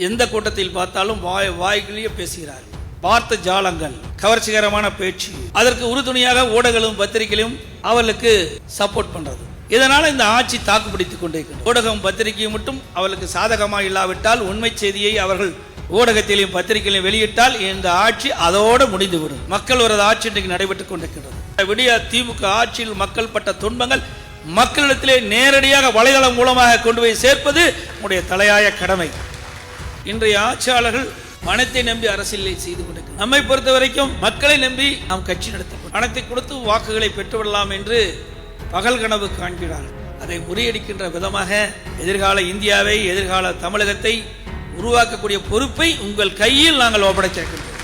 எந்த கூட்டத்தில் பார்த்தாலும் வாய்களிலேயே பேசுகிறார். வார்த்தை ஜாலங்கள், கவர்ச்சிகரமான பேச்சு, அதற்கு உறுதுணையாக ஊடகங்களும் பத்திரிகைகளும் அவர்களுக்கு சப்போர்ட் பண்றது. இதனால இந்த ஆட்சி தாக்குப்பிடித்துக் கொண்டே ஊடகம் பத்திரிகையும் மட்டும் அவர்களுக்கு சாதகமாக இல்லாவிட்டால், உண்மை செய்தியை அவர்கள் ஊடகத்திலையும் பத்திரிகையிலும் வெளியிட்டால் இந்த ஆட்சி அதோடு முடிந்துவிடும். மக்கள் ஒரு ஆட்சி இன்றைக்கு நடைபெற்றுக் கொண்டிருக்கிறது. விடிய திமுக ஆட்சியில் மக்கள் பட்ட துன்பங்கள் மக்களிடத்திலே நேரடியாக வலைதளம் மூலமாக கொண்டு போய் சேர்ப்பது நம்முடைய தலையாய கடமை. இன்றைய ஆட்சியாளர்கள் பணத்தை நம்பி அரசியலை செய்து கொண்டிருக்கிறார். நம்மை பொறுத்த வரைக்கும் மக்களை நம்பி நாம் கட்சி நடத்த பணத்தை கொடுத்து வாக்குகளை பெற்றுவிடலாம் என்று பகல் கனவு காண்கிறார்கள். அதை முறியடிக்கின்ற விதமாக எதிர்கால இந்தியாவை, எதிர்கால தமிழகத்தை உருவாக்கக்கூடிய பொறுப்பை உங்கள் கையில் நாங்கள் ஒப்படைச்சிருக்கின்றோம்.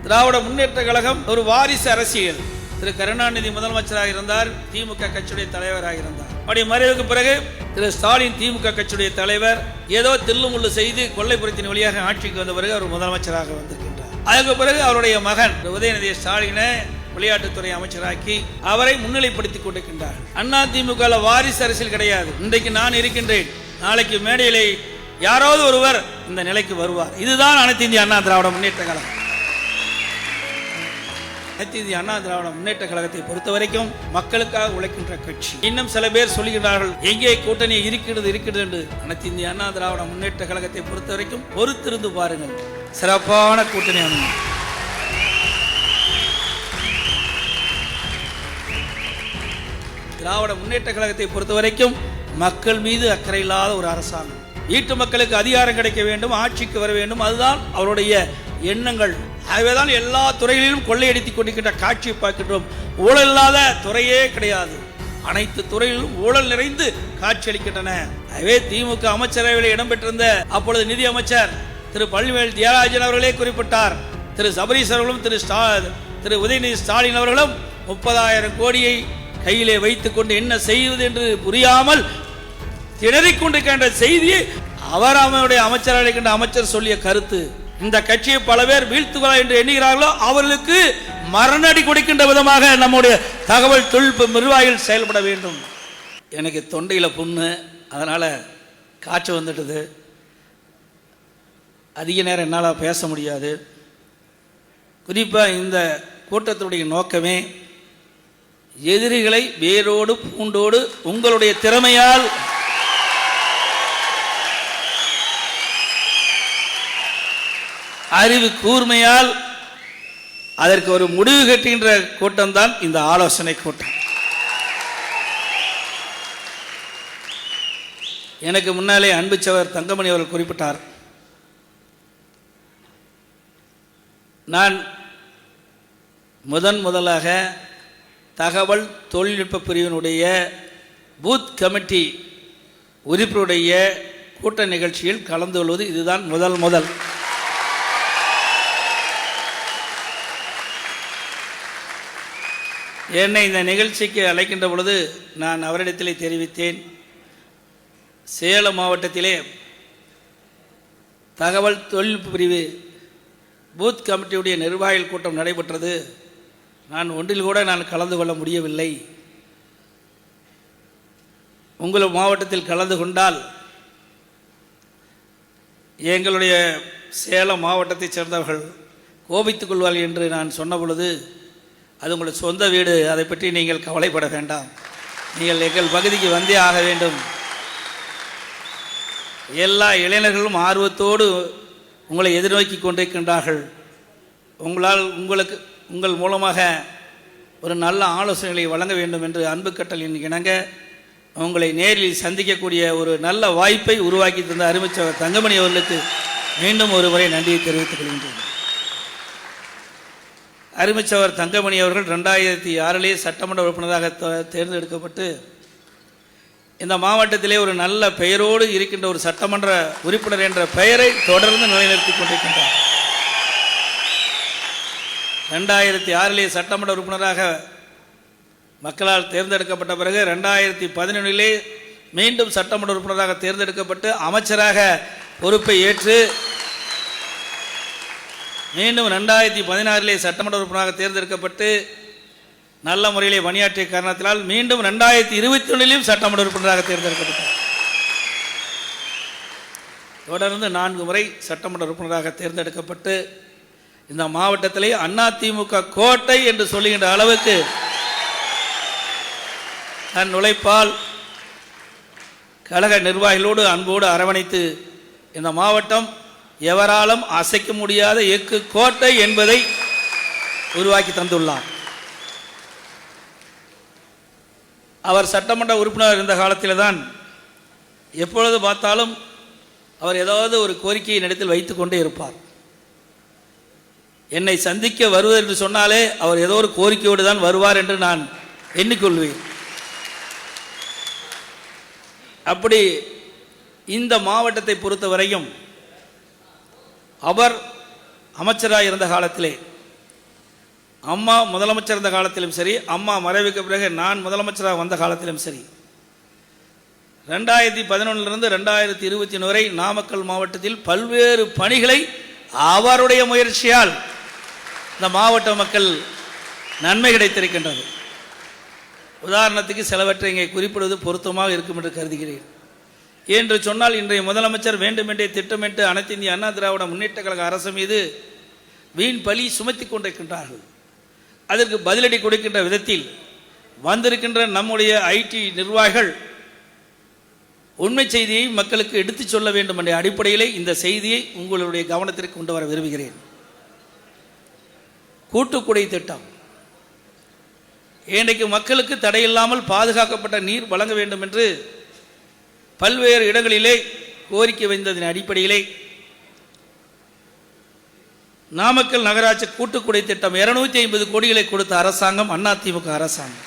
திராவிட முன்னேற்ற கழகம் ஒரு வாரிசு அரசியல். திரு கருணாநிதி முதலமைச்சராக இருந்தார், திமுக கட்சியுடைய தலைவராக இருந்தார். அவருடைய மறைவுக்கு பிறகு திரு ஸ்டாலின் திமுக கட்சியுடைய தலைவர். ஏதோ தில்லுமுள்ளு செய்து கொள்ளைப்புறத்தின் வழியாக ஆட்சிக்கு வந்த பிறகு அவர் முதலமைச்சராக வந்திருக்கின்றார். அதற்கு பிறகு அவருடைய மகன் உதயநிதி ஸ்டாலினை விளையாட்டுத்துறை அமைச்சராக்கி அவரை முன்னிலைப்படுத்திக் கொண்டிருக்கின்றார். அண்ணா திமுக வாரிசு அரசியல் கிடையாது. இன்றைக்கு நான் இருக்கின்றேன், நாளைக்கு மேடையிலே யாராவது ஒருவர் இந்த நிலைக்கு வருவார். இதுதான் அனைத்து இந்திய அண்ணா திராவிட முன்னேற்ற கழகம். அனைத்து இந்திய அண்ணா திராவிட முன்னேற்ற கழகத்தை பொறுத்த வரைக்கும் மக்களுக்காக உழைக்கின்ற கட்சி. இன்னும் சில பேர் சொல்லுகிறார்கள் எங்கே கூட்டணி இருக்கிறது என்று. அனைத்து இந்திய அண்ணா திராவிட முன்னேற்ற கழகத்தை பொறுத்த வரைக்கும் பொறுத்திருந்து பாருங்கள், சிறப்பான கூட்டணி அமையும். திராவிட முன்னேற்ற கழகத்தை பொறுத்த வரைக்கும் மக்கள் மீது அக்கறை இல்லாத ஒரு அரசாங்கம். வீட்டு மக்களுக்கு அதிகாரம் கிடைக்க வேண்டும், ஆட்சிக்கு வர வேண்டும், அதுதான் அவருடைய எண்ணங்கள். ஆகவேதான் எல்லா துறைகளிலும் கொள்ளையடித்துக் கொண்டிருக்கின்ற காட்சியை பார்க்கின்றோம். ஊழல் இல்லாத துறையே கிடையாது. அனைத்து துறைகளிலும் ஊழல் நிறைந்து காட்சி அளிக்கின்றன. ஆகவே திமுக அமைச்சரவையில் இடம்பெற்றிருந்த அப்பொழுது நிதி அமைச்சர் திரு பழனிவேல் தியாகராஜன் அவர்களே குறிப்பிட்டார். திரு சபரீஸ் அவர்களும் திரு உதயநிதி ஸ்டாலின் அவர்களும் 30,000 கோடியை கையிலே வைத்துக் கொண்டு என்ன செய்வது என்று புரியாமல் திணறிக் கொண்டிருக்கின்ற செய்தியை அவர் அவருடைய அமைச்சரவை அமைச்சர் சொல்லிய கருத்து. இந்த கட்சியை பல பேர் வீழ்த்துவார் என்று எண்ணுகிறார்களோ அவர்களுக்கு மரணடி கொடுக்கின்ற விதமாக நம்முடைய தகவல் தொழில்நுட்ப நிர்வாகிகள் செயல்பட வேண்டும். எனக்கு தொண்டையில் புண்ணு, அதனால காய்ச்சல் வந்துட்டது. அதிக நேரம் என்னால் பேச முடியாது. குறிப்பாக இந்த கூட்டத்தினுடைய நோக்கமே எதிரிகளை வேரோடு பூண்டோடு உங்களுடைய திறமையால் அறிவு கூர்மையால் அதற்கு ஒரு முடிவு கட்டுகின்ற கூட்டம் தான் இந்த ஆலோசனை கூட்டம். எனக்கு முன்னாலே அன்புச்சவர் தங்கமணி அவர்கள் குறிப்பிட்டார், நான் முதலாக தகவல் தொழில்நுட்ப பிரிவினுடைய பூத் கமிட்டி உறுப்பினருடைய கூட்ட நிகழ்ச்சியில் கலந்து கொள்வது இதுதான் முதல். என்னை இந்த நிகழ்ச்சிக்கு அழைக்கின்ற பொழுது நான் அவரிடத்திலே தெரிவித்தேன், சேலம் மாவட்டத்திலே தகவல் தொழில்நுட்ப பிரிவு பூத் கமிட்டியுடைய நிர்வாகிகள் கூட்டம் நடைபெற்றது. நான் ஒன்றில் கூட நான் கலந்து கொள்ள முடியவில்லை. உங்கள் மாவட்டத்தில் கலந்து கொண்டால் எங்களுடைய சேலம் மாவட்டத்தைச் சேர்ந்தவர்கள் கோபித்துக் கொள்வார்கள் என்று நான் சொன்ன பொழுது, அது உங்களுடைய சொந்த வீடு, அதை பற்றி நீங்கள் கவலைப்பட வேண்டாம், நீங்கள் எங்கள் பகுதிக்கு வந்தே ஆக வேண்டும். எல்லா இளைஞர்களும் ஆர்வத்தோடு உங்களை எதிர்நோக்கி கொண்டிருக்கின்றார்கள். உங்கள் மூலமாக ஒரு நல்ல ஆலோசனைகளை வழங்க வேண்டும் என்று அன்பு கட்டளையின் இணங்க உங்களை நேரில் சந்திக்கக்கூடிய ஒரு நல்ல வாய்ப்பை உருவாக்கி தந்த அருமைச்சவர் தங்கமணி அவர்களுக்கு மீண்டும் ஒரு முறை நன்றியை தெரிவித்துக் கொள்கின்றேன். அருமைச்சவர் தங்கமணி அவர்கள் 2006 சட்டமன்ற உறுப்பினராக தேர்ந்தெடுக்கப்பட்டு இந்த மாவட்டத்திலே ஒரு நல்ல பெயரோடு இருக்கின்ற ஒரு சட்டமன்ற உறுப்பினர் என்ற பெயரை தொடர்ந்து நிலைநிறுத்திக் கொண்டிருக்கின்றார். 2006 சட்டமன்ற உறுப்பினராக மக்களால் தேர்ந்தெடுக்கப்பட்ட பிறகு 2011 மீண்டும் சட்டமன்ற உறுப்பினராக தேர்ந்தெடுக்கப்பட்டு அமைச்சராக பொறுப்பை ஏற்று மீண்டும் 2016 சட்டமன்ற உறுப்பினராக தேர்ந்தெடுக்கப்பட்டு நல்ல முறையிலே பணியாற்றிய காரணத்தினால் மீண்டும் 2021 சட்டமன்ற உறுப்பினராக தேர்ந்தெடுக்கப்பட்டார். தொடர்ந்து 4 முறை சட்டமன்ற உறுப்பினராக தேர்ந்தெடுக்கப்பட்டு இந்த மாவட்டத்திலே அதிமுக கோட்டை என்று சொல்லுகின்ற அளவுக்கு தன் உழைப்பால் கழக நிர்வாகிகளோடு அன்போடு அரவணைத்து இந்த மாவட்டம் எவராலும் அசைக்க முடியாத எஃகு கோட்டை என்பதை உருவாக்கி தந்துள்ளார். அவர் சட்டமன்ற உறுப்பினர் இருந்த காலத்தில் தான் எப்பொழுது பார்த்தாலும் அவர் ஏதாவது ஒரு கோரிக்கையை இடத்தில் வைத்துக் கொண்டே இருப்பார். என்னை சந்திக்க வருவது என்று சொன்னாலே அவர் ஏதோ ஒரு கோரிக்கையோடு தான் வருவார் என்று நான் எண்ணிக்கொள்வேன். அப்படி இந்த மாவட்டத்தை பொறுத்தவரையும் அவர் அமைச்சராக இருந்த காலத்திலே, அம்மா முதலமைச்சர் இருந்த காலத்திலும் சரி, அம்மா மறைவுக்கு பிறகு நான் முதலமைச்சராக வந்த காலத்திலும் சரி, 2011 2021 வரை நாமக்கல் மாவட்டத்தில் பல்வேறு பணிகளை அவருடைய முயற்சியால் இந்த மாவட்ட மக்கள் நன்மை கிடைத்திருக்கின்றது. உதாரணத்துக்கு சிலவற்றை இங்கே குறிப்பிடுவது பொருத்தமாக இருக்கும் என்று கருதுகிறேன். என்று சொன்னால் இன்றைய முதலமைச்சர் வேண்டுமென்றே திட்டமிட்டு அனைத்து இந்திய அண்ணா திராவிட முன்னேற்ற கழக அரசு மீது வீண் பழி சுமத்தி கொண்டிருக்கின்றார்கள். அதற்கு பதிலடி கொடுக்கின்ற விதத்தில் வந்திருக்கின்ற நம்முடைய ஐடி நிர்வாகிகள் உண்மை செய்தியை மக்களுக்கு எடுத்துச் சொல்ல வேண்டும் என்ற அடிப்படையிலே இந்த செய்தியை உங்களுடைய கவனத்திற்கு கொண்டு வர விரும்புகிறேன். கூட்டுக்குடி திட்டம் இன்றைக்கு மக்களுக்கு தடையில்லாமல் பாதுகாக்கப்பட்ட நீர் வழங்க வேண்டும் என்று பல்வேறு இடங்களிலே கோரிக்கை வைத்ததன் அடிப்படையிலே நாமக்கல் நகராட்சி கூட்டுக்குடி திட்டம் 250 கோடிகளை கொடுத்த அரசாங்கம் அதிமுக அரசாங்கம்.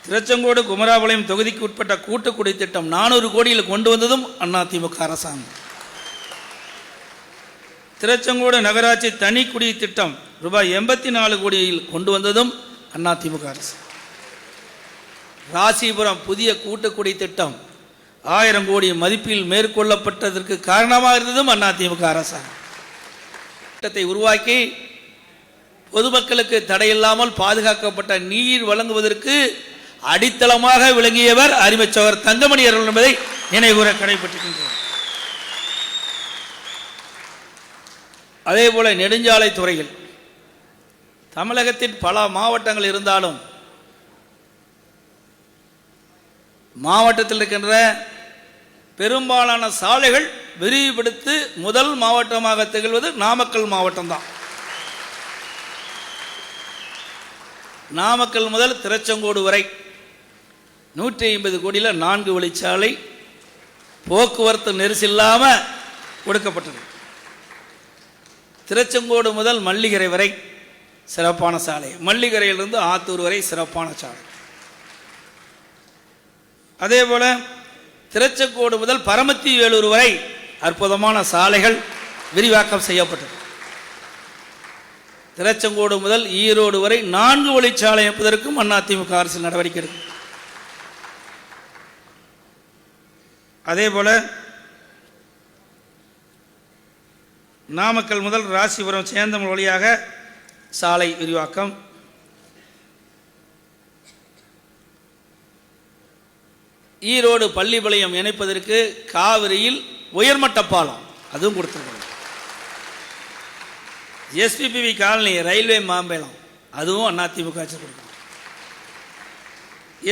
திருச்செங்கோடு குமராபாளையம் தொகுதிக்கு உட்பட்ட கூட்டுக்குடி திட்டம் 400 கோடியில் கொண்டு வந்ததும் அதிமுக அரசாங்கம். திருச்செங்கோடு நகராட்சி தனி குடி திட்டம் ரூபாய் 84 கோடியில் கொண்டு வந்ததும் அதிமுக அரசு. ராசிபுரம் புதிய கூட்டுக்குடி திட்டம் 1000 கோடி மதிப்பில் மேற்கொள்ளப்பட்டதற்கு காரணமாக இருந்ததும் அதிமுக அரசாங்கம். திட்டத்தை உருவாக்கி பொதுமக்களுக்கு தடையில்லாமல் பாதுகாக்கப்பட்ட நீர் வழங்குவதற்கு அடித்தளமாக விளங்கியவர் அறிமைச்சவர் தங்கமணி அவர்கள் என்பதை நினைவுகூர கடைபிடிக்கின்றனர். அதே போல நெடுஞ்சாலை துறையில் தமிழகத்தின் பல மாவட்டங்கள் இருந்தாலும் மாவட்டத்தில் இருக்கின்ற பெரும்பாலான சாலைகள் விரிவுபடுத்தி முதல் மாவட்டமாக திகழ்வது நாமக்கல் மாவட்டம்தான். நாமக்கல் முதல் திருச்செங்கோடு வரை 150 கோடியில் 4 வழிச்சாலை போக்குவரத்து நெரிசல் இல்லாமல் கொடுக்கப்பட்டது. திருச்செங்கோடு முதல் மல்லிகரை வரை சிறப்பான சாலை, மல்லிகரையிலிருந்து ஆத்தூர் வரை சிறப்பான சாலை. அதே போல திருச்செங்கோடு முதல் பரமத்தி வேலூர் வரை அற்புதமான சாலைகள் விரிவாக்கம் செய்யப்பட்டது. திருச்செங்கோடு முதல் ஈரோடு வரை 4 வழிச்சாலை அமைப்பதற்கும் அதிமுக அரசு நடவடிக்கை எடுக்கும். அதே போல நாமக்கல் முதல் ராசிபுரம் சேந்தமல் வழியாக சாலை விரிவாக்கம், ஈரோடு பள்ளிப்பாளையம் இணைப்பதற்கு காவிரியில் உயர்மட்ட பாலம் அதுவும் கொடுத்துருக்காங்க. எஸ்பிபிவி காலனி ரயில்வே மாம்பேளம் அதுவும் அதிமுக ஆட்சி கொடுக்கும்.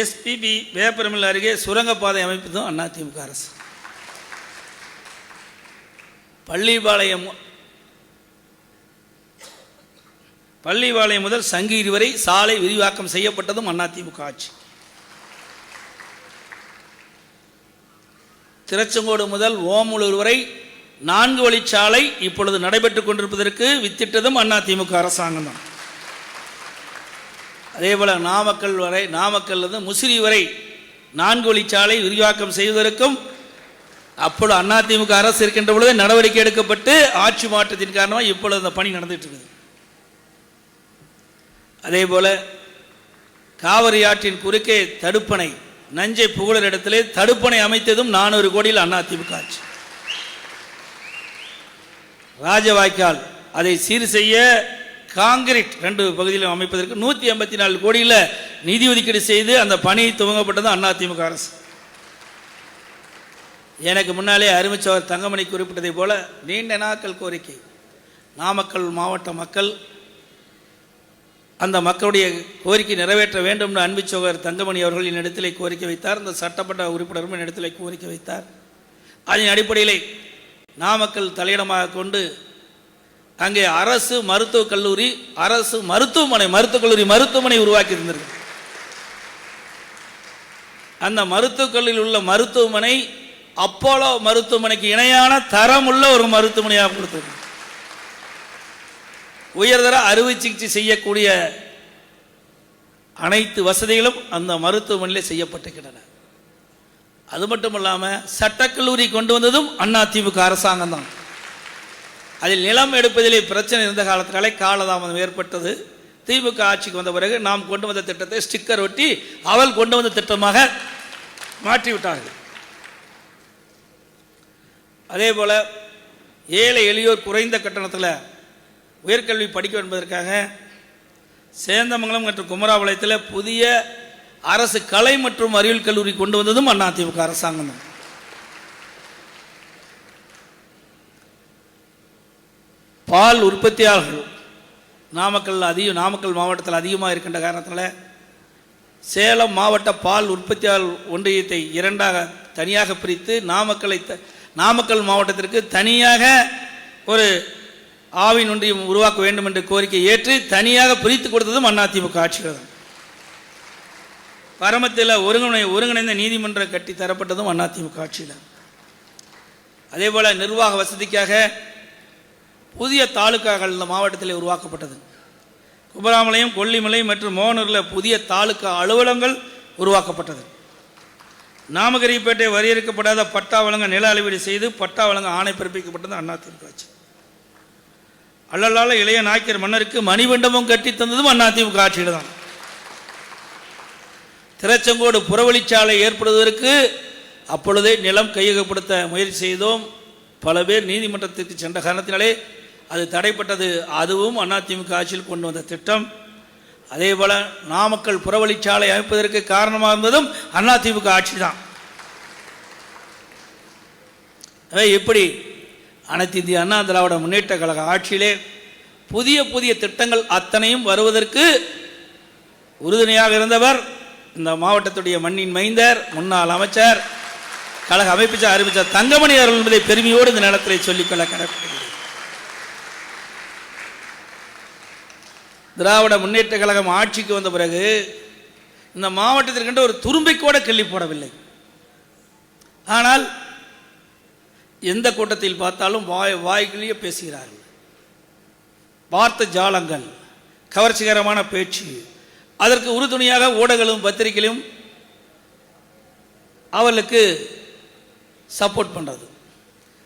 எஸ்பிபி வேப்பரமில் அருகே சுரங்கப்பாதை அமைப்பதும் அதிமுக அரசு. பள்ளிப்பாளையம் முதல் சங்ககிரி வரை சாலை விரிவாக்கம் செய்யப்பட்டதும் அதிமுக ஆட்சி. திருச்செங்கோடு முதல் ஓமலூர் வரை 4 வழிச்சாலை இப்பொழுது நடைபெற்றுக் கொண்டிருப்பதற்கு வித்திட்டதும் அதிமுக அரசாங்கம் தான். அதே போல நாமக்கல் முசிறி வரை 4 வழிச்சாலை விரிவாக்கம் செய்வதற்கும் அப்பொழுது அதிமுக அரசு இருக்கின்ற பொழுது நடவடிக்கை எடுக்கப்பட்டு ஆட்சி மாற்றத்தின் காரணமாக இப்பொழுது அந்த பணி நடந்துட்டு இருக்குது. அதே போல காவிரி ஆற்றின் குறுக்கே தடுப்பணை நஞ்சை புகழர் இடத்திலே தடுப்பணை அமைத்ததும் 400 கோடியில் அதிமுக ஆட்சி. ராஜவாய்க்கால் அதை சீர் செய்ய காங்கிரீட் 2 பகுதியிலும் அமைப்பதற்கு 184 கோடியில் நிதி ஒதுக்கீடு செய்து அந்த பணி துவங்கப்பட்டது அதிமுக அரசு. எனக்கு முன்னாலே அறிவிச்சவர் தங்கமணி குறிப்பிட்டதை போல நீண்ட நாட்கள் கோரிக்கை. நாமக்கல் மாவட்ட மக்கள் அந்த மக்களுடைய கோரிக்கை நிறைவேற்ற வேண்டும் என்று அன்பிச்சவர் தங்கமணி அவர்கள் என்னிடத்திலே கோரிக்கை வைத்தார். அந்த சட்டமன்ற உறுப்பினரும் என்னிடத்திலே கோரிக்கை வைத்தார். அதன் அடிப்படையிலே நாமக்கல் தலையிடமாக கொண்டு அங்கே அரசு மருத்துவக் கல்லூரி, அரசு மருத்துவமனை உருவாக்கி இருந்திருக்கு. அந்த மருத்துவக் கல்லூரியில் உள்ள மருத்துவமனை அப்போலோ மருத்துவமனைக்கு இணையான தரமுள்ள ஒரு மருத்துவமனையாக கொடுத்தது. உயர்தர அறுவை சிகிச்சை செய்யக்கூடிய அனைத்து வசதிகளும் அந்த மருத்துவமனையில் செய்யப்பட்டிருக்கின்றன. அது மட்டும் இல்லாமல் சட்டக்கல்லூரி கொண்டு வந்ததும் அதிமுக அரசாங்கம் தான். அதில் நிலம் எடுப்பதிலே பிரச்சனை இருந்த காலத்தினாலே காலதாமதம் ஏற்பட்டது. திமுக ஆட்சிக்கு வந்த பிறகு நாம் கொண்டு வந்த திட்டத்தை ஸ்டிக்கர் ஒட்டி அவள் கொண்டு வந்த திட்டமாக மாற்றிவிட்டார்கள். அதே போல ஏழை எளியோர் குறைந்த கட்டணத்தில் உயர்கல்வி படிக்க என்பதற்காக சேந்தமங்கலம் மற்றும் குமராபாளையத்தில் புதிய அரசு கலை மற்றும் அறிவியல் கல்லூரி கொண்டு வந்ததும் அதிமுக அரசாங்கம் தான். பால் உற்பத்தியாளர்கள் நாமக்கல் மாவட்டத்தில் அதிகமாக இருக்கின்ற காரணத்தினால சேலம் மாவட்ட பால் உற்பத்தியாளர் ஒன்றியத்தை இரண்டாக தனியாக பிரித்து நாமக்கல் மாவட்டத்திற்கு தனியாக ஒரு ஆவின் ஒன்றியம் உருவாக்க வேண்டும் என்ற கோரிக்கை ஏற்று தனியாக பிரித்து கொடுத்ததும் அதிமுக ஆட்சிகள் தான். பரமத்தில் ஒருங்கிணைந்த நீதிமன்றம் கட்டி தரப்பட்டதும் அதிமுக ஆட்சியில். அதே போல நிர்வாக வசதிக்காக புதிய தாலுக்காக்கள் இந்த மாவட்டத்தில் உருவாக்கப்பட்டது. குமராபாளையம், கொல்லிமலை மற்றும் மோகனூரில் புதிய தாலுக்கா அலுவலகங்கள் உருவாக்கப்பட்டது. நாமகிரிப்பேட்டை வரையறுக்கப்படாத பட்டா வழங்க நில அளவீடு செய்து பட்டா வழங்க ஆணை பிறப்பிக்கப்பட்டது அதிமுக ஆட்சி. அல்லலால இளைய நாயக்கர் மன்னருக்கு மணிமண்டபம் கட்டி தந்ததும் அதிமுக ஆட்சியில் தான். திருச்செங்கோடு புறவழிச்சாலை ஏற்படுவதற்கு அப்பொழுதே நிலம் கையகப்படுத்த முயற்சி செய்தோம். பல பேர் நீதிமன்றத்திற்கு சென்ற காரணத்தினாலே அது தடைப்பட்டது. அதுவும் அதிமுக ஆட்சியில் கொண்டு வந்த திட்டம். அதே போல நாமக்கல் புறவழிச்சாலை அமைப்பதற்கு காரணமாக இருந்ததும் அதிமுக ஆட்சி தான். எப்படி அனைத்து இந்திய அண்ணா திராவிட முன்னேற்ற கழக ஆட்சியிலே புதிய திட்டங்கள் அத்தனையும் வருவதற்கு உறுதுணையாக இருந்தவர் இந்த மாவட்டத்துடைய மண்ணின் மைந்தர், முன்னாள் அமைச்சர், கழக அறிவிச்சார் தங்கமணி அவர்கள் என்பதை பெருமையோடு இந்த நேரத்தில் சொல்லிக்கொள்ள கடமைப்படுகிறது. திராவிட முன்னேற்ற கழகம் ஆட்சிக்கு வந்த பிறகு இந்த மாவட்டத்திற்கென்று ஒரு துரும்பை கூட கிள்ளி போடவில்லை. ஆனால் எந்த கூட்டத்தில் பார்த்தாலும் வாய்களையே பேசுகிறார்கள். வார்த்தை ஜாலங்கள், கவர்ச்சிகரமான பேச்சு, அதற்கு உறுதுணையாக ஊடகங்களும் பத்திரிகைகளும் அவர்களுக்கு சப்போர்ட் பண்ணுறது.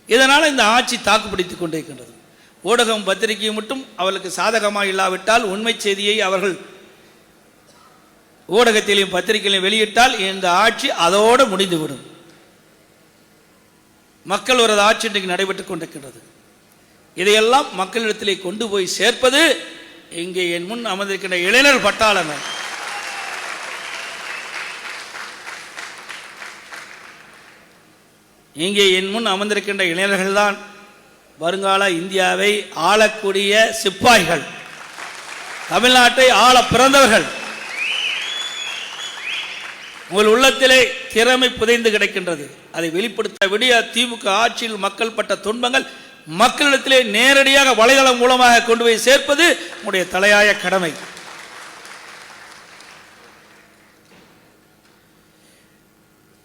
இதனால் இந்த ஆட்சி தாக்குப்பிடித்து கொண்டிருக்கின்றது. ஊடகம் பத்திரிகையும் மட்டும் அவர்களுக்கு சாதகமாக இல்லாவிட்டால் உண்மை செய்தியை அவர்கள் ஊடகத்திலையும் பத்திரிகையிலையும் வெளியிட்டால் இந்த ஆட்சி அதோடு முடிந்துவிடும். மக்கள் ஒரு ஆட்சி இன்றைக்கு நடைபெற்றுக் கொண்டிருக்கின்றது. இதையெல்லாம் மக்களிடத்திலே கொண்டு போய் சேர்ப்பது இங்கே என் முன் அமர்ந்திருக்கின்ற இளைஞர் பட்டாளர்கள். இங்கே என் முன் அமர்ந்திருக்கின்ற இளைஞர்கள் தான் வருங்கால இந்தியாவை ஆளக்கூடிய சிப்பாய்கள், தமிழ்நாட்டை ஆள பிறந்தவர்கள். உங்கள் உள்ளத்திலே திறமை புதைந்து கிடக்கின்றது. அதை வெளிப்படுத்த விடிய திமுக ஆட்சியில் மக்கள் பட்ட துன்பங்கள் மக்களிடத்திலே நேரடியாக வலைதளம் மூலமாக கொண்டு போய் சேர்ப்பது உங்களுடைய தலையாய கடமை.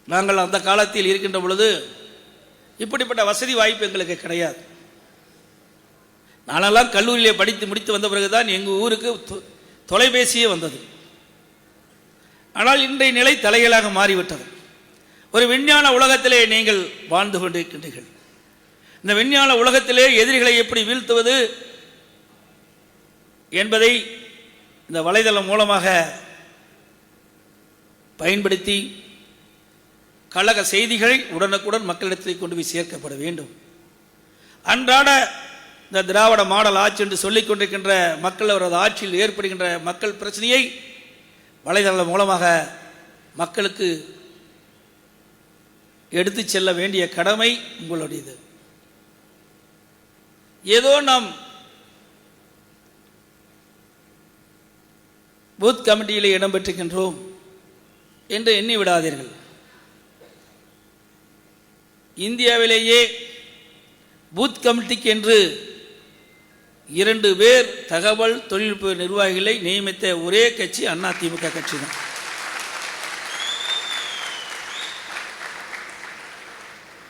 நாங்கள் அந்த காலத்தில் இருக்கின்ற பொழுது இப்படிப்பட்ட வசதி வாய்ப்பு எங்களுக்கு கிடையாது. நானெல்லாம் கல்லூரியிலே படித்து முடித்து வந்த பிறகுதான் எங்கள் ஊருக்கு தொலைபேசியே வந்தது. ஆனால் இன்றைய நிலை தலைகளாக மாறிவிட்டது. ஒரு விஞ்ஞான உலகத்திலே நீங்கள் வாழ்ந்து கொண்டிருக்கின்றீர்கள். இந்த விஞ்ஞான உலகத்திலே எதிரிகளை எப்படி வீழ்த்துவது என்பதை இந்த வலைதளம் மூலமாக பயன்படுத்தி கழக செய்திகளை உடனுக்குடன் மக்களிடத்தில் கொண்டு போய் சேர்க்கப்பட வேண்டும். அன்றாட இந்த திராவிட மாடல் ஆட்சி என்று சொல்லிக் கொண்டிருக்கின்ற மக்கள் அவரது ஆட்சியில் ஏற்படுகின்ற மக்கள் பிரச்சனையை வலைதளம் மூலமாக மக்களுக்கு எடுத்து செல்ல வேண்டிய கடமை உங்களுடையது. ஏதோ நாம் பூத் கமிட்டியில் இடம்பெற்றிருக்கின்றோம் என்று எண்ணி விடாதீர்கள். இந்தியாவிலேயே பூத் கமிட்டிக்கு என்று 2 பேர் தகவல் தொழில்நுட்ப நிர்வாகிகளை நியமித்த ஒரே கட்சி அதிமுக கட்சி தான்.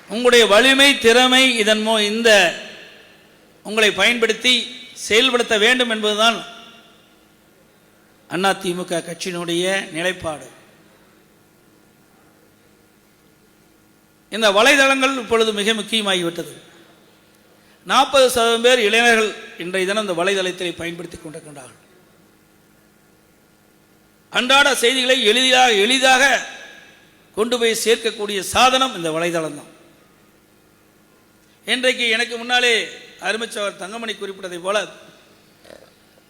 உங்களுடைய வலிமை திறமை இந்த உங்களை பயன்படுத்தி செயல்படுத்த வேண்டும் என்பதுதான் அதிமுக கட்சியினுடைய நிலைப்பாடு. இந்த வலைதளங்கள் இப்பொழுது மிக முக்கியமாகிவிட்டது. 40% பேர் இளைஞர்கள் இன்றைய தினம் இந்த வலைதளத்தை பயன்படுத்திக் கொண்டிருக்கின்றார்கள். அன்றாட செய்திகளை எளிதாக கொண்டு போய் சேர்க்கக்கூடிய சாதனம் இந்த வலைதளம் தான். இன்றைக்கு எனக்கு முன்னாலே அருமைச்சவர் தங்கமணி குறிப்பிட்டதை போல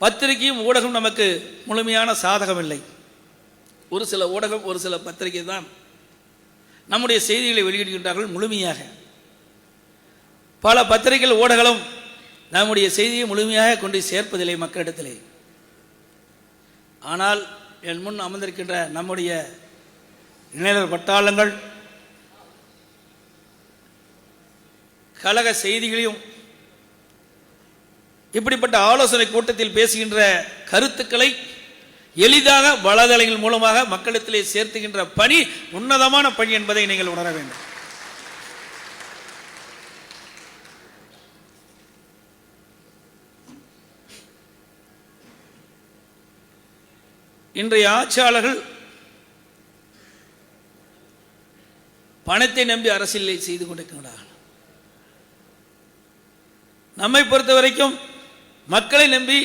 பத்திரிகையும் ஊடகம் நமக்கு முழுமையான சாதகம் இல்லை. ஒரு சில ஊடகம் ஒரு சில பத்திரிகை தான் நம்முடைய செய்திகளை வெளியிடுகின்றார்கள் முழுமையாக. பல பத்திரிகைகள் ஊடகங்களும் நம்முடைய செய்தியை முழுமையாக கொண்டு சேர்ப்பதில்லை மக்களிடத்திலே. ஆனால் என் முன் அமர்ந்திருக்கின்ற நம்முடைய இளைஞர் பட்டாளங்கள் கழக செய்திகளையும் இப்படிப்பட்ட ஆலோசனை கூட்டத்தில் பேசுகின்ற கருத்துக்களை எளிதாக வலைதளங்கள் மூலமாக மக்களிடத்திலே சேர்த்துகின்ற பணி உன்னதமான பணி என்பதை நீங்கள் உணர வேண்டும். இன்றைய ஆட்சியாளர்கள் பணத்தை நம்பி அரசியலை செய்து கொண்டிருக்கிறார்கள். நம்மை பொறுத்த வரைக்கும் மக்களை நம்பி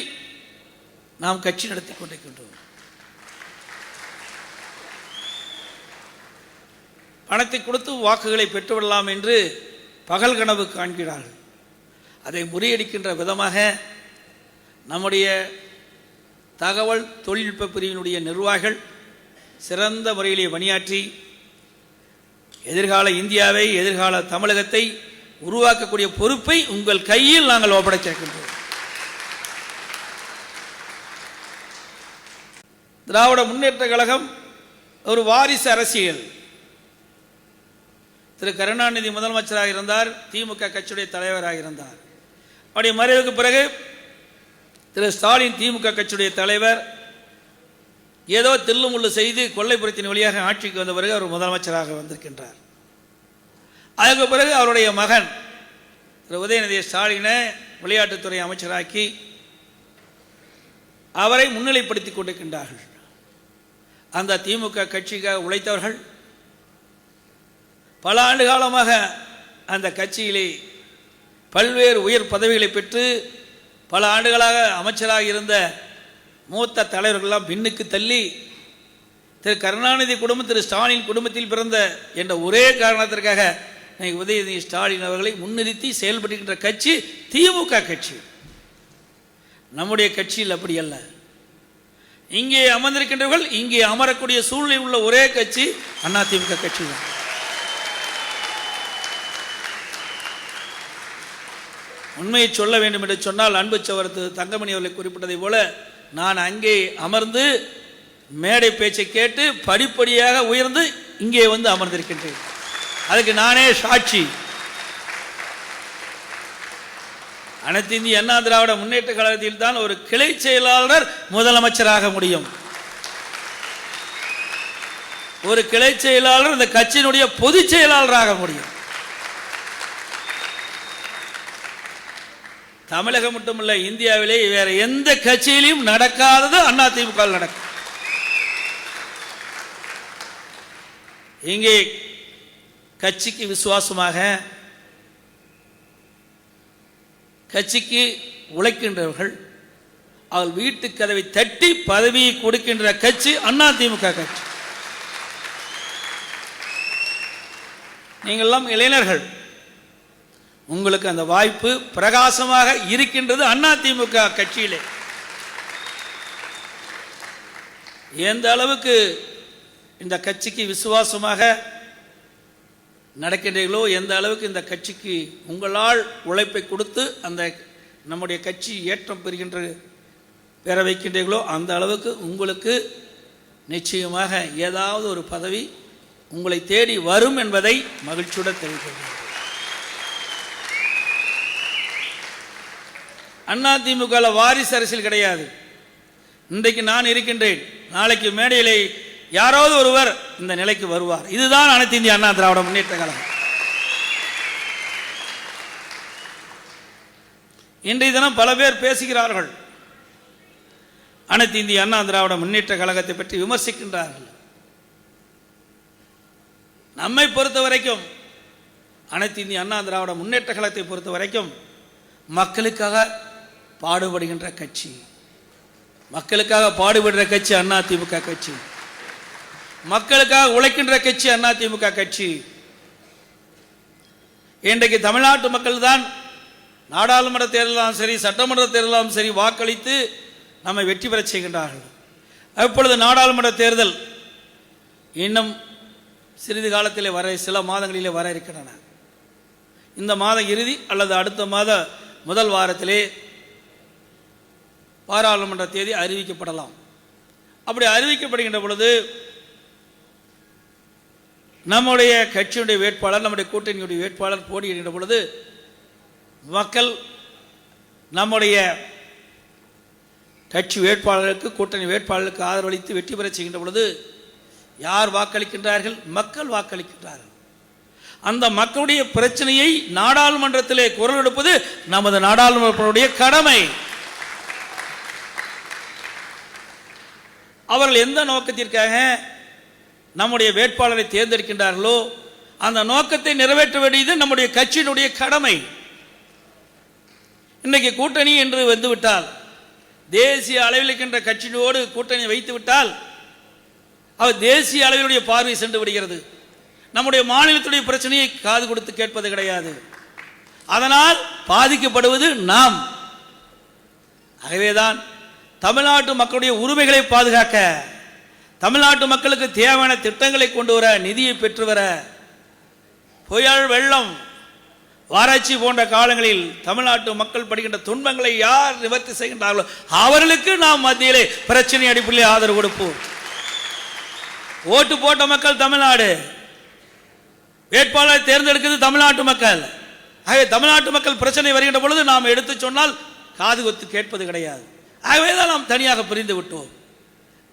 நாம் கட்சி நடத்தி கொண்டிருக்கின்றோம். பணத்தை கொடுத்து வாக்குகளை பெற்றுவிடலாம் என்று பகல் கனவு காண்கிறார்கள். அதை முறியடிக்கின்ற விதமாக நம்முடைய தகவல் தொழில்நுட்ப பிரிவினுடைய நிர்வாகிகள் சிறந்த முறையிலே பணியாற்றி எதிர்கால இந்தியாவை எதிர்கால தமிழகத்தை உருவாக்கக்கூடிய பொறுப்பை உங்கள் கையில் நாங்கள் ஒப்படைக்கின்றோம். திராவிட முன்னேற்ற கழகம் ஒரு வாரிசு அரசியல். திரு கருணாநிதி முதலமைச்சராக இருந்தார், திமுக கட்சியுடைய தலைவராக இருந்தார். அவருடைய மறைவுக்கு பிறகு திரு ஸ்டாலின் திமுக கட்சியுடைய தலைவர் ஏதோ தில்லுமுள்ளு செய்து கொள்ளைப்புறத்தின் வழியாக ஆட்சிக்கு வந்த பிறகு அவர் முதலமைச்சராக வந்திருக்கின்றார். அதற்கு பிறகு அவருடைய மகன் திரு உதயநிதி ஸ்டாலினை விளையாட்டுத்துறை அமைச்சராக்கி அவரை முன்னிலைப்படுத்திக் கொண்டிருக்கின்றார்கள். அந்த திமுக கட்சிக்காக உழைத்தவர்கள் பல ஆண்டு காலமாக அந்த கட்சியிலே பல்வேறு உயர் பதவிகளை பெற்று பல ஆண்டுகளாக அமைச்சராக இருந்த மூத்த தலைவர்களெல்லாம் பின்னுக்கு தள்ளி திரு கருணாநிதி குடும்பம் திரு ஸ்டாலின் குடும்பத்தில் பிறந்த என்ற ஒரே காரணத்திற்காக உதயநிதி ஸ்டாலின் அவர்களை முன்னிறுத்தி செயல்படுகின்ற கட்சி திமுக கட்சி. நம்முடைய கட்சியில் அப்படி அல்ல. இங்கே அமர்ந்திருக்கின்றவர்கள் இங்கே அமரக்கூடிய சூழ்நிலை உள்ள ஒரே கட்சி அதிமுக கட்சி தான். உண்மையை சொல்ல வேண்டும் என்று சொன்னால் அன்பு சவரத்து தங்கமணி அவர்களை குறிப்பிட்டதை போல நான் அங்கே அமர்ந்து மேடை பேச்சை கேட்டு படிப்படியாக உயர்ந்து இங்கே வந்து அமர்ந்திருக்கின்றேன். அதுக்கு நானே சாட்சி. அனைத்து இந்திய அண்ணா திராவிட முன்னேற்ற கழகத்தில் தான் ஒரு கிளை செயலாளர் முதலமைச்சராக முடியும். ஒரு கிளை செயலாளர் இந்த கட்சியினுடைய பொதுச் செயலாளராக முடியும். தமிழகம் மட்டுமல்ல, இந்தியாவிலே வேற எந்த கட்சியிலும் நடக்காதது அதிமுக நடக்கும். இங்கே கட்சிக்கு விசுவாசமாக கட்சிக்கு உழைக்கின்றவர்கள் அவள் வீட்டு கதவை தட்டி பதவியை கொடுக்கின்ற கட்சி அதிமுக கட்சி. நீங்கள்லாம் இளைஞர்கள், உங்களுக்கு அந்த வாய்ப்பு பிரகாசமாக இருக்கின்றது அதிமுக கட்சியிலே. எந்த அளவுக்கு இந்த கட்சிக்கு விசுவாசமாக நடக்கின்றீர்களோ, எந்த அளவுக்கு இந்த கட்சிக்கு உங்களால் உழைப்பை கொடுத்து அந்த நம்முடைய கட்சி ஏற்றம் பெற வைக்கின்றீர்களோ, அந்த அளவுக்கு உங்களுக்கு நிச்சயமாக ஏதாவது ஒரு பதவி உங்களை தேடி வரும் என்பதை மகிழ்ச்சியுடன் தெரிவிக்கிறேன். அதிமுக வாரிசு அரசியல் கிடையாது. இன்றைக்கு நான் இருக்கின்றேன், நாளைக்கு மேடையிலே யாராவது ஒருவர் இந்த நிலைக்கு வருவார். இதுதான் அனைத்து இந்திய அண்ணா திராவிட முன்னேற்ற கழகம். இன்றைய தினம் பல பேர் பேசுகிறார்கள், அனைத்து இந்திய அண்ணா திராவிட முன்னேற்ற கழகத்தை பற்றி விமர்சிக்கின்றார்கள். நம்மை பொறுத்த வரைக்கும், அனைத்து இந்திய அண்ணா திராவிட முன்னேற்ற கழகத்தை பொறுத்த வரைக்கும் மக்களுக்காக பாடுபடுகின்ற கட்சி, மக்களுக்காக பாடுபடுகிற கட்சி அதிமுக கட்சி, மக்களுக்காக உழைக்கின்ற கட்சி அதிமுக கட்சி. இன்றைக்கு தமிழ்நாட்டு மக்கள் தான் நாடாளுமன்ற தேர்தலும் சரி, சட்டமன்ற தேர்தலும் சரி வாக்களித்து நம்மை வெற்றி பெற செய்கின்றார்கள். அப்பொழுது நாடாளுமன்ற தேர்தல் இன்னும் சிறிது காலத்திலே சில மாதங்களிலே வர இருக்கின்றன. இந்த மாத இறுதி அல்லது அடுத்த மாத முதல் வாரத்திலே பாராளுமன்ற தேதி அறிவிக்கப்படலாம். அப்படி அறிவிக்கப்படுகின்ற பொழுது நம்முடைய கட்சியுடைய வேட்பாளர், நம்முடைய கூட்டணியுடைய வேட்பாளர் போட்டியிடுகின்ற பொழுது மக்கள் நம்முடைய கட்சி வேட்பாளருக்கு, கூட்டணி வேட்பாளருக்கு ஆதரவளித்து வெற்றி பெற செய்கின்ற பொழுது யார் வாக்களிக்கின்றார்கள்? மக்கள் வாக்களிக்கின்றார்கள். அந்த மக்களுடைய பிரச்சனையை நாடாளுமன்றத்திலே குரல் எடுப்பது நமது நாடாளுமன்றத்தினுடைய கடமை. அவர்கள் எந்த நோக்கத்திற்காக நம்முடைய வேட்பாளரை தேர்ந்தெடுக்கின்றார்களோ அந்த நோக்கத்தை நிறைவேற்ற வேண்டியது நம்முடைய கட்சியினுடைய கடமை. இன்றைக்கு கூட்டணி என்று வந்துவிட்டால், தேசிய அளவில் இருக்கின்ற கட்சியோடு கூட்டணி வைத்து விட்டால் அவர் தேசிய அளவிலுடைய பார்வை சென்று விடுகிறது. நம்முடைய மாநிலத்துடைய பிரச்சனையை காது கொடுத்து கேட்பது கிடையாது. அதனால் பாதிக்கப்படுவது நாம். ஆகவேதான் தமிழ்நாட்டு மக்களுடைய உரிமைகளை பாதுகாக்க, தமிழ்நாட்டு மக்களுக்கு தேவையான திட்டங்களை கொண்டு வர, நிதியை பெற்று வர, புயல், வெள்ளம், வறட்சி போன்ற காலங்களில் தமிழ்நாட்டு மக்கள் படுகின்ற துன்பங்களை யார் நிவர்த்தி செய்கின்றார்களோ அவர்களுக்கு நாம் மத்தியிலே பிரச்சனை அடிப்படையில் ஆதரவு கொடுப்போம். ஓட்டு போட்ட மக்கள் தமிழ்நாடு, வேட்பாளரை தேர்ந்தெடுக்கிறது தமிழ்நாட்டு மக்கள். ஆகவே தமிழ்நாட்டு மக்கள் பிரச்சனை வருகின்ற பொழுது நாம் எடுத்து சொன்னால் காது கொத்து கேட்பது கிடையாது. ஆகவேதான் நாம் தனியாக பிரிந்து விட்டோம்.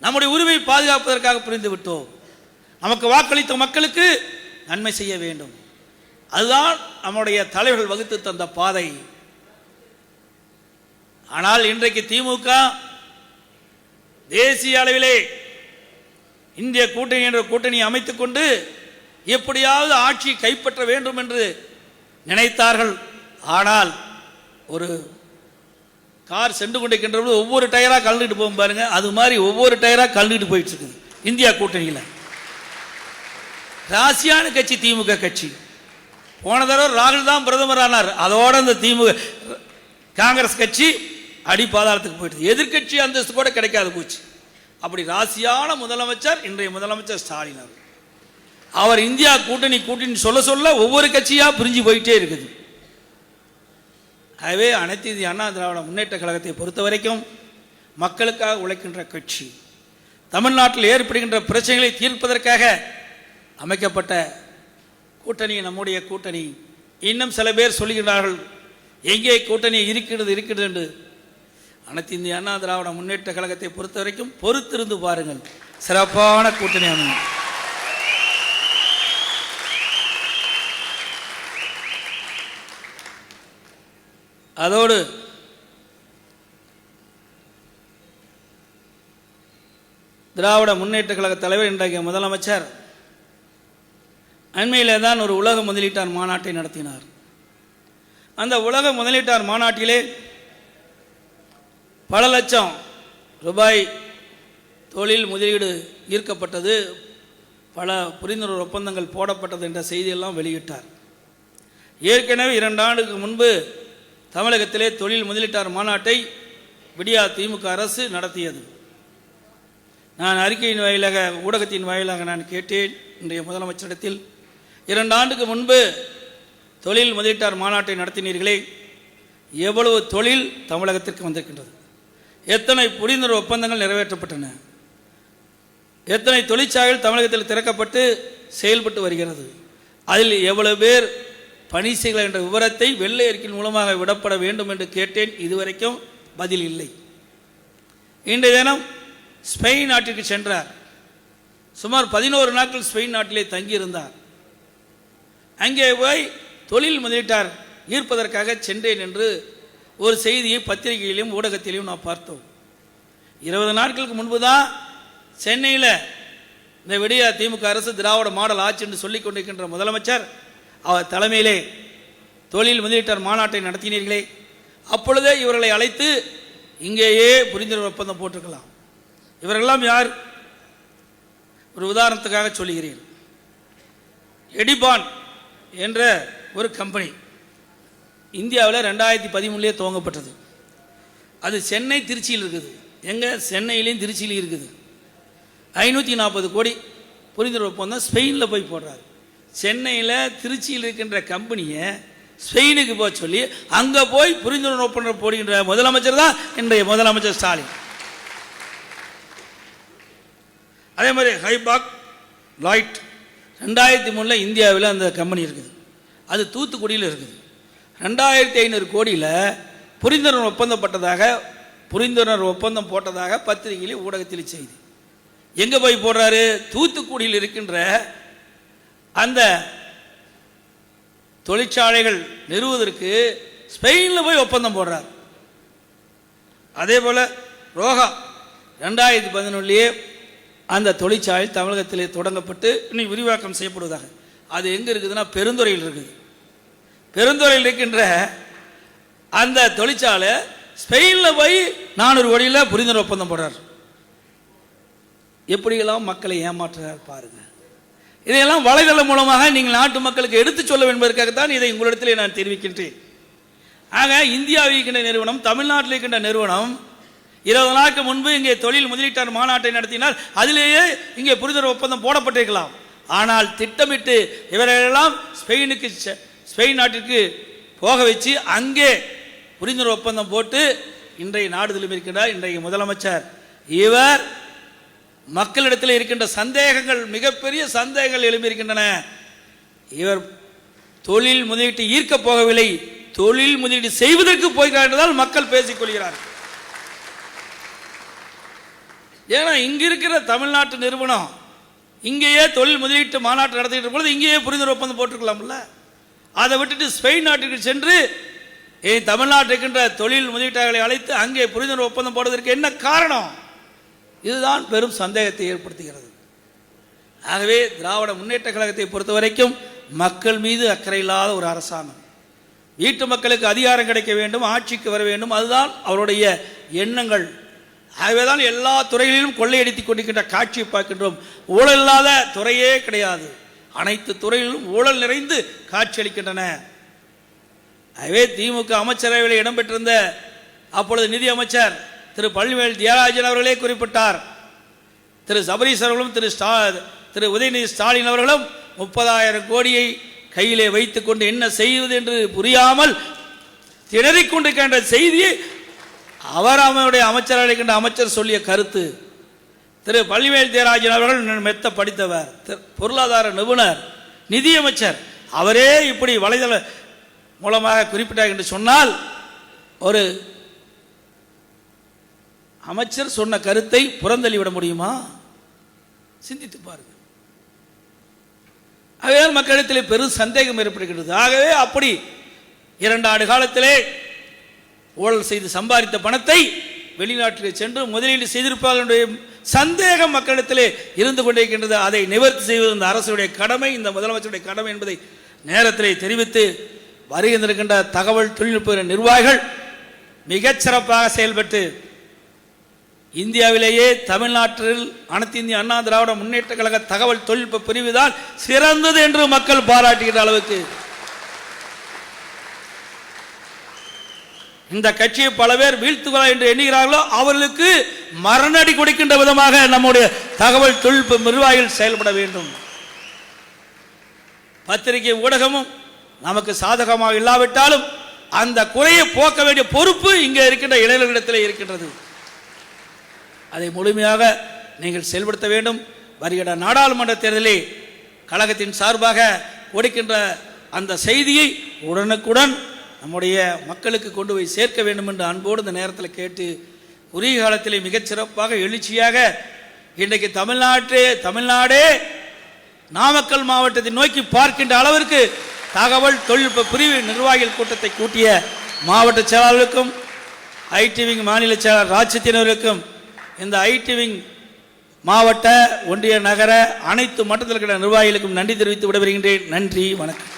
நம்முடைய உரிமை பாதுகாப்பதற்காக பிரிந்து விட்டோம். நமக்கு வாக்களித்த மக்களுக்கு நன்மை செய்ய வேண்டும். அதுதான் நம்முடைய தலைவர்கள் வகுத்து தந்த பாதை. ஆனால் இன்றைக்கு திமுக தேசிய அளவிலே இந்திய கூட்டணி என்ற கூட்டணி அமைத்துக் கொண்டு எப்படியாவது ஆட்சி கைப்பற்ற வேண்டும் என்று நினைத்தார்கள். ஆனால் ஒரு கார் சென்று கொண்டிருக்கின்ற போது ஒவ்வொரு டயராக கலந்துட்டு போகும் பாருங்க, அது மாதிரி ஒவ்வொரு டயராக கலந்துட்டு போயிட்டு இருக்குது. இந்தியா கூட்டணியில் ராசியான கட்சி திமுக கட்சி. போன தடவை ராகுல் தான் பிரதமர் ஆனார், அதோட இந்த திமுக காங்கிரஸ் கட்சி அடிப்பாதாரத்துக்கு போயிட்டு எதிர்கட்சி அந்தஸ்து கூட கிடைக்காது போச்சு. அப்படி ராசியான முதலமைச்சர் இன்றைய முதலமைச்சர் ஸ்டாலின் அவர் இந்தியா கூட்டணி சொல்ல சொல்ல ஒவ்வொரு கட்சியா பிரிஞ்சு போயிட்டே இருக்குது. ஆகவே அனைத்து இந்திய அண்ணா திராவிட முன்னேற்ற கழகத்தை பொறுத்த வரைக்கும் மக்களுக்காக உழைக்கின்ற கட்சி, தமிழ்நாட்டில் ஏற்படுகின்ற பிரச்சனைகளை தீர்ப்பதற்காக அமைக்கப்பட்ட கூட்டணி நம்முடைய கூட்டணி. இன்னும் சில பேர் சொல்லுகிறார்கள் எங்கே கூட்டணி இருக்கிறது என்று. அனைத்து இந்திய அண்ணா திராவிட முன்னேற்ற கழகத்தை பொறுத்த வரைக்கும் பொறுத்திருந்து பாருங்கள், சிறப்பான கூட்டணி அமையும். அதோடு திராவிட முன்னேற்ற கழக தலைவர் இன்றைய முதலமைச்சர் அண்மையிலே தான் ஒரு உலக முதலீட்டாளர் மாநாட்டை நடத்தினார். அந்த உலக முதலீட்டாளர் மாநாட்டிலே பல லட்சம் ரூபாய் தொழில் முதலீடு ஈர்க்கப்பட்டது, பல புரிந்துணர்வு ஒப்பந்தங்கள் போடப்பட்டது என்ற செய்தியெல்லாம் வெளியிட்டார். ஏற்கனவே 2 ஆண்டுக்கு முன்பு தமிழகத்திலே தொழில் முதலீட்டாளர் மாநாட்டை விடியா திமுக அரசு நடத்தியது. நான் அறிக்கையின் வாயிலாக, ஊடகத்தின் வாயிலாக நான் கேட்டேன் இன்றைய முதலமைச்சரிடத்தில், 2 ஆண்டுக்கு முன்பு தொழில் முதலீட்டாளர் மாநாட்டை நடத்தினீர்களே, எவ்வளவு தொழில் தமிழகத்திற்கு வந்திருக்கின்றது, எத்தனை புரிந்துணர்வு ஒப்பந்தங்கள் நிறைவேற்றப்பட்டன, எத்தனை தொழிற்சாலைகள் தமிழகத்தில் திறக்கப்பட்டு செயல்பட்டு வருகிறது, அதில் எவ்வளவு பேர் பணி செய்கிறார் என்ற விவரத்தை வெள்ளை அறிக்கையின் மூலமாக விடப்பட வேண்டும் என்று கேட்டேன். இதுவரைக்கும் பதில் இல்லை. இன்றைய தினம் ஸ்பெயின் நாட்டிற்கு சென்றார். சுமார் 11 நாட்கள் ஸ்பெயின் நாட்டிலே தங்கியிருந்தார். அங்கே போய் தொழில் முதலீட்டார் ஈர்ப்பதற்காக சென்றேன் என்று ஒரு செய்தியை பத்திரிகையிலும் ஊடகத்திலையும் நான் பார்த்தோம். 20 நாட்களுக்கு முன்பு தான் சென்னையில் இந்த விடிய திமுக அரசு திராவிட மாடல் ஆட்சி என்று சொல்லிக் கொண்டிருக்கின்ற முதலமைச்சர் அவர் தலைமையிலே தொழில் முதலீட்டாளர் மாநாட்டை நடத்தினீர்களே, அப்பொழுதே இவர்களை அழைத்து இங்கேயே புரிந்துணர்வு ஒப்பந்தம் போட்டிருக்கலாம். இவர்களெல்லாம் யார்? ஒரு உதாரணத்துக்காக சொல்லுகிறேன். எடிபான் என்ற ஒரு கம்பெனி இந்தியாவில் 2013 துவங்கப்பட்டது. அது சென்னை திருச்சியில் இருக்குது. எங்கே? சென்னையிலையும் திருச்சியிலையும் இருக்குது. 540 கோடி புரிந்துணர்வு ஒப்பந்தம் ஸ்பெயினில் போய் போடுறாரு. சென்னையில் திருச்சியில் இருக்கின்ற கம்பெனியை ஸ்பெயினுக்கு போக சொல்லி அங்கே போய் புரிந்துணர்வு ஒப்பந்தம் போடுகின்ற முதலமைச்சர் தான் இன்றைய முதலமைச்சர் ஸ்டாலின். அதே மாதிரி ஹைபாக் லாய்ட் 2003 இந்தியாவில் அந்த கம்பெனி இருக்குது. அது தூத்துக்குடியில் இருக்குது. 2500 கோடியில் புரிந்துணர்வு ஒப்பந்தம் போட்டதாக பத்திரிகையில் ஊடகத்தில் செய்தி. எங்கே போய் போடுறாரு? தூத்துக்குடியில் இருக்கின்ற அந்த தொழிற்சாலைகள் நிறுவுவதற்கு ஸ்பெயினில் போய் ஒப்பந்தம் போடுறார். அதே போல் ரோகா 2011 அந்த தொழிற்சாலை தமிழகத்திலே தொடங்கப்பட்டு இன்னும் விரிவாக்கம் செய்யப்படுவதாக. அது எங்கே இருக்குதுன்னா பெருந்துறையில் இருக்குது. பெருந்துறையில் இருக்கின்ற அந்த தொழிற்சாலை ஸ்பெயினில் போய் 400 கோடியில் புரிந்துணர்வு ஒப்பந்தம் போடுறார். எப்படியெல்லாம் மக்களை ஏமாற்றுறார் பாருங்க. இதையெல்லாம் வலைதளம் மூலமாக நீங்கள் நாட்டு மக்களுக்கு எடுத்து சொல்ல என்பதற்காகத்தான் இதை உங்களிடத்தில் நான் தெரிவிக்கின்றேன். ஆக இந்தியாவில் இருக்கின்ற நிறுவனம், தமிழ்நாட்டில் இருக்கின்ற நிறுவனம் 20 நாட்களுக்கு முன்பு இங்கே தொழில் முதலீட்டாளர் மாநாட்டை நடத்தினால் அதிலேயே இங்கே புரிந்துணர்வு ஒப்பந்தம் போடப்பட்டிருக்கலாம். ஆனால் திட்டமிட்டு இவர்களெல்லாம் ஸ்பெயின் நாட்டிற்கு போக வச்சு அங்கே புரிந்துணர்வு ஒப்பந்தம் போட்டு இன்றைய நாடுதலும் இருக்கின்றார் இன்றைய முதலமைச்சர். இவர் மக்களிடத்தில் இருக்கின்ற சந்தேகங்கள், மிகப்பெரிய சந்தேகங்கள் எழுப்பியிருக்கின்றன. இவர் தொழில் முதலீட்டு ஈர்க்க போகவில்லை, தொழில் முதலீடு செய்வதற்கு போகிறார் என்றால் மக்கள் பேசிக் கொள்கிறார்கள். ஏன்னா இங்க இருக்கிற தமிழ்நாட்டு நிறுவனம் இங்கேயே தொழில் முதலீட்டு மாநாட்டு நடத்திட்டு பொழுது இங்கேயே புரிந்துணர்வு ஒப்பந்தம் போட்டிருக்கலாம்ல. அதை விட்டுட்டு ஸ்பெயின் நாட்டுக்கு சென்று தமிழ்நாட்டில் இருக்கின்ற தொழில் முதலீட்டாளர்களை அழைத்து அங்கே புரிந்துணர்வு ஒப்பந்தம் போடுவதற்கு என்ன காரணம்? இதுதான் பெரும் சந்தேகத்தை ஏற்படுத்துகிறது. ஆகவே திராவிட முன்னேற்ற கழகத்தை பொறுத்த வரைக்கும் மக்கள் மீது அக்கறை இல்லாத ஒரு அரசாங்கம். வீட்டு மக்களுக்கு அதிகாரம் கிடைக்க வேண்டும், ஆட்சிக்கு வர வேண்டும், அதுதான் அவருடைய எண்ணங்கள். ஆகவேதான் எல்லா துறைகளிலும் கொள்ளையடித்துக் கொண்டிருக்கின்ற காட்சியை பார்க்கின்றோம். ஊழல் இல்லாத துறையே கிடையாது. அனைத்து துறைகளிலும் ஊழல் நிறைந்து காட்சி அளிக்கின்றன. ஆகவே திமுக அமைச்சரவையில் இடம்பெற்றிருந்த அப்பொழுது நிதி அமைச்சர் திரு பழனிவேல் தியாகராஜன் அவர்களே குறிப்பிட்டார். திரு சபரீஸ் அவர்களும் திரு உதயநிதி ஸ்டாலின் அவர்களும் 30,000 கோடியை கையிலே வைத்துக் கொண்டு என்ன செய்வது என்று புரியாமல் திணறிக் கொண்டிருக்கின்ற செய்தியை அவர் அவருடைய அமைச்சர் அமைச்சர் சொல்லிய கருத்து. திரு பழனிவேல் தியாகராஜன் அவர்கள் மெத்த படித்தவர், பொருளாதார நிபுணர், நிதியமைச்சர். அவரே இப்படி வலைதள மூலமாக குறிப்பிட்டார் என்று சொன்னால் ஒரு அமைச்சர் சொன்ன கருத்தை புறந்தள்ளிவிட முடியுமா? சிந்தித்து பாருங்கள். ஆகவே மக்களிடத்தில் பெரும் சந்தேகம் ஏற்படுகிறது. ஆகவே அப்படி 2 ஆண்டு காலத்திலே ஊழல் செய்து சம்பாதித்த பணத்தை வெளிநாட்டிலே சென்று முதலீடு செய்திருப்பார்கள் சந்தேகம் மக்களிடத்திலே இருந்து கொண்டிருக்கின்றது. அதை நிவர்த்தி செய்வது இந்த அரசுடைய கடமை, இந்த முதலமைச்சருடைய கடமை என்பதை நேரத்திலே தெரிவித்து வருகின்ற தகவல் தொழில்நுட்ப நிர்வாகிகள் மிகச்சிறப்பாக செயல்பட்டு இந்தியாவிலேயே தமிழ்நாட்டில் அனைத்து இந்திய அண்ணா திராவிட முன்னேற்ற கழக தகவல் தொழில்நுட்ப பிரிவுதான் சிறந்தது என்று மக்கள் பாராட்டுகின்ற அளவுக்கு இந்த கட்சியை பல பேர் வீழ்த்துகிறார் என்று எண்ணுகிறார்களோ அவர்களுக்கு மரணடி கொடுக்கின்ற விதமாக நம்முடைய தகவல் தொழில்நுட்ப நிர்வாகிகள் செயல்பட வேண்டும். பத்திரிகை ஊடகமும் நமக்கு சாதகமாக இல்லாவிட்டாலும் அந்த குறையை போக்க வேண்டிய பொறுப்பு இங்கே இருக்கின்ற இளைஞர்களிடத்தில் இருக்கின்றது. அதை முழுமையாக நீங்கள் செயல்படுத்த வேண்டும். வருகிற நாடாளுமன்ற தேர்தலில் கழகத்தின் சார்பாக கொடுக்கின்ற அந்த செய்தியை உடனுக்குடன் நம்முடைய மக்களுக்கு கொண்டு போய் சேர்க்க வேண்டும் என்று அன்போடு இந்த நேரத்தில் கேட்டு, குறுகிய காலத்திலே மிகச்சிறப்பாக எழுச்சியாக இன்றைக்கு தமிழ்நாடே நாமக்கல் மாவட்டத்தை நோக்கி பார்க்கின்ற அளவிற்கு தகவல் தொழில்நுட்ப பிரிவு நிர்வாகிகள் கூட்டத்தை கூட்டிய மாவட்ட செயலாளர்களுக்கும் ஐடி விங் மாநில செயலாளர் ராஜ்யத்தினருக்கும் இந்த ஐடி விங் மாவட்ட ஒன்றிய நகர அனைத்து மட்டத்தில் இருக்கிற நிர்வாகிகளுக்கும் நன்றி தெரிவித்து விடைபெறுகின்றேன். நன்றி, வணக்கம்.